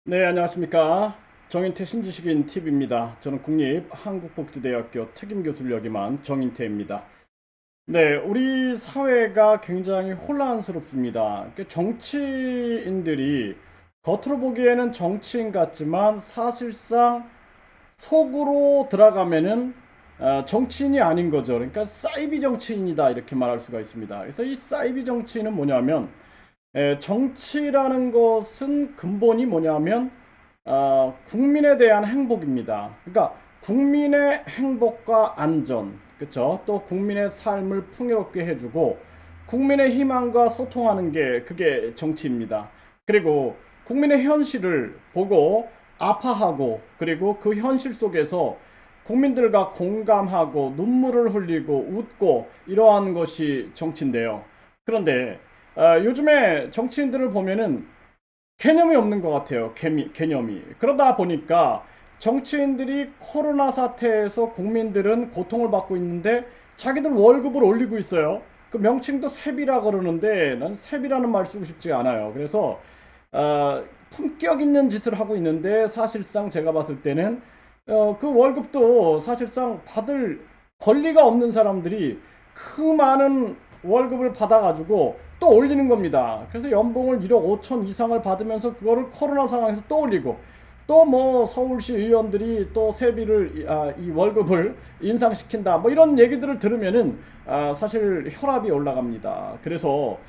네, 안녕하십니까. 정인태 신지식인 TV입니다. 저는 국립한국복지대학교 특임교수를 역임한 정인태입니다. 네, 우리 사회가 굉장히 혼란스럽습니다. 정치인들이 겉으로 보기에는 정치인 같지만 사실상 속으로 들어가면은 정치인이 아닌 거죠. 그러니까 사이비 정치인이다 이렇게 말할 수가 있습니다. 그래서 이 사이비 정치인은 뭐냐면 정치라는 것은 근본이 뭐냐면 국민에 대한 행복입니다. 그러니까 국민의 행복과 안전, 그렇죠? 또 국민의 삶을 풍요롭게 해주고 국민의 희망과 소통하는 게 그게 정치입니다. 그리고 국민의 현실을 보고 아파하고 그리고 그 현실 속에서 국민들과 공감하고 눈물을 흘리고 웃고 이러한 것이 정치인데요. 그런데 요즘에 정치인들을 보면은 개념이 없는 것 같아요. 개념이. 그러다 보니까 정치인들이 코로나 사태에서 국민들은 고통을 받고 있는데 자기들 월급을 올리고 있어요. 그 명칭도 세비라 그러는데 난 세비라는 말 쓰고 싶지 않아요. 그래서 품격 있는 짓을 하고 있는데 사실상 제가 봤을 때는 그 월급도 사실상 받을 권리가 없는 사람들이 그 많은 월급을 받아가지고 또 올리는 겁니다. 그래서 연봉을 1억 5천 이상을 받으면서 그거를 코로나 상황에서 또 올리고 또 뭐 서울시 의원들이 또 세비를 이 월급을 인상시킨다 뭐 이런 얘기들을 들으면은 사실 혈압이 올라갑니다. 그래서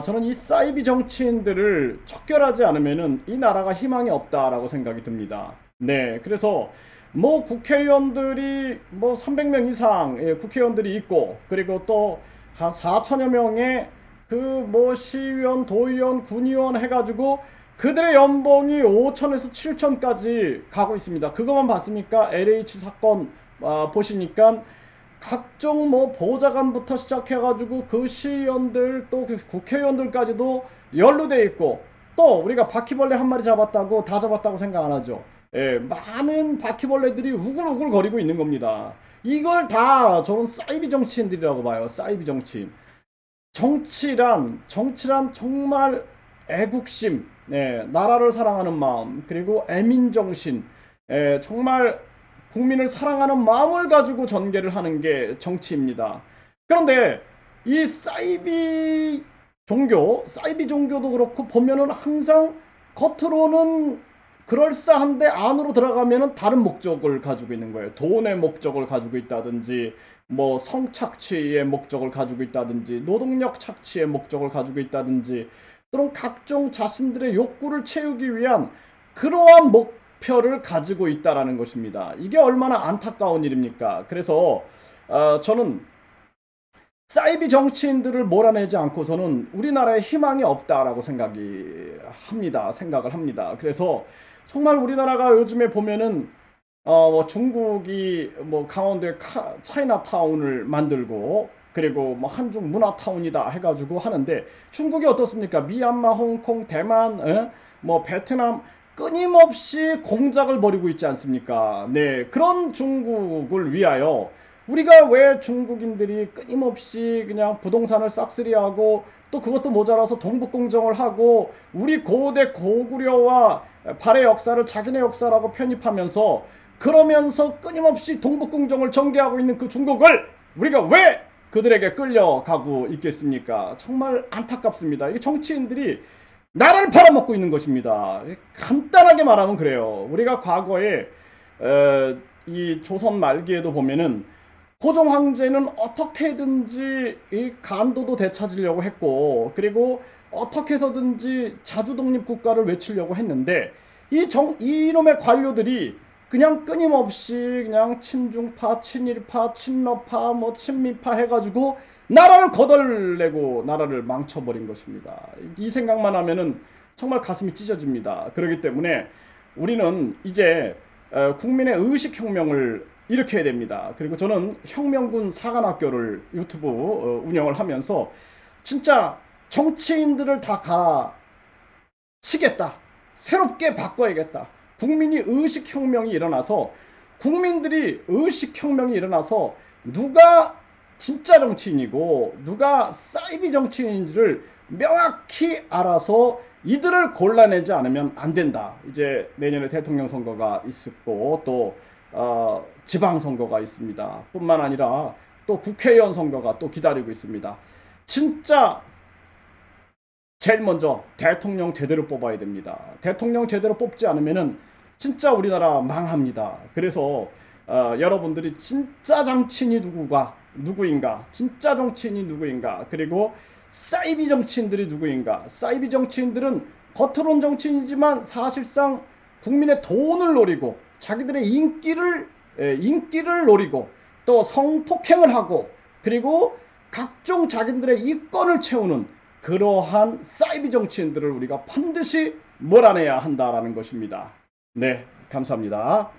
저는 이 사이비 정치인들을 척결하지 않으면은 이 나라가 희망이 없다라고 생각이 듭니다. 네, 그래서 뭐 국회의원들이 뭐 300명 이상 국회의원들이 있고 그리고 또 한 4천여 명의 그 뭐 시의원, 도의원, 군의원 해가지고 그들의 연봉이 5천에서 7천까지 가고 있습니다. 그것만 봤습니까? LH 사건 보시니까 각종 뭐 보좌관부터 시작해가지고 그 시의원들 또 그 국회의원들까지도 연루돼 있고 또 우리가 바퀴벌레 한 마리 잡았다고 다 잡았다고 생각 안 하죠. 예, 많은 바퀴벌레들이 우글우글 거리고 있는 겁니다. 이걸 다 저는 사이비 정치인들이라고 봐요. 사이비 정치인. 정치란 정말 애국심, 네, 나라를 사랑하는 마음, 그리고 애민정신, 정말 국민을 사랑하는 마음을 가지고 전개를 하는 게 정치입니다. 그런데 이 사이비 종교도 그렇고 보면은 항상 겉으로는 그럴싸한데 안으로 들어가면은 다른 목적을 가지고 있는 거예요. 돈의 목적을 가지고 있다든지, 뭐 성착취의 목적을 가지고 있다든지 노동력 착취의 목적을 가지고 있다든지 또는 각종 자신들의 욕구를 채우기 위한 그러한 목표를 가지고 있다라는 것입니다. 이게 얼마나 안타까운 일입니까? 그래서 저는 사이비 정치인들을 몰아내지 않고서는 우리나라에 희망이 없다라고 생각을 합니다. 그래서 정말 우리나라가 요즘에 보면은 뭐 중국이 뭐 강원도에 차이나타운을 만들고 그리고 뭐 한중 문화타운이다 해가지고 하는데 중국이 어떻습니까? 미얀마, 홍콩, 대만, 뭐 베트남 끊임없이 공작을 벌이고 있지 않습니까? 네, 그런 중국을 위하여 우리가 왜 중국인들이 끊임없이 그냥 부동산을 싹쓸이하고 또 그것도 모자라서 동북공정을 하고 우리 고대 고구려와 발해 역사를 자기네 역사라고 편입하면서 그러면서 끊임없이 동북공정을 전개하고 있는 그 중국을 우리가 왜 그들에게 끌려가고 있겠습니까? 정말 안타깝습니다. 이게 정치인들이 나라를 팔아먹고 있는 것입니다. 간단하게 말하면 그래요. 우리가 과거에 이 조선 말기에도 보면은 고종 황제는 어떻게든지 이 간도도 되찾으려고 했고 그리고 어떻게 해서든지 자주 독립 국가를 외치려고 했는데 이놈의 관료들이 그냥 끊임없이 그냥 친중파, 친일파, 친러파, 뭐 친미파 해가지고 나라를 거덜내고 나라를 망쳐버린 것입니다. 이 생각만 하면은 정말 가슴이 찢어집니다. 그렇기 때문에 우리는 이제 국민의 의식혁명을 일으켜야 됩니다. 그리고 저는 혁명군 사관학교를 유튜브 운영을 하면서 진짜 정치인들을 다 갈아치겠다. 새롭게 바꿔야겠다. 국민이 의식혁명이 일어나서 국민들이 의식혁명이 일어나서 누가 진짜 정치인이고 누가 사이비 정치인인지를 명확히 알아서 이들을 골라내지 않으면 안 된다. 이제 내년에 대통령 선거가 있었고 또 지방선거가 있습니다. 뿐만 아니라 또 국회의원 선거가 또 기다리고 있습니다. 진짜 제일 먼저 대통령 제대로 뽑아야 됩니다. 대통령 제대로 뽑지 않으면은 진짜 우리나라 망합니다. 그래서 여러분들이 진짜 정치인이 누구인가, 진짜 정치인이 누구인가, 그리고 사이비 정치인들이 누구인가. 사이비 정치인들은 겉으론 정치인이지만 사실상 국민의 돈을 노리고 자기들의 인기를 노리고 또 성폭행을 하고 그리고 각종 자기들의 이권을 채우는 그러한 사이비 정치인들을 우리가 반드시 몰아내야 한다라는 것입니다. 네, 감사합니다.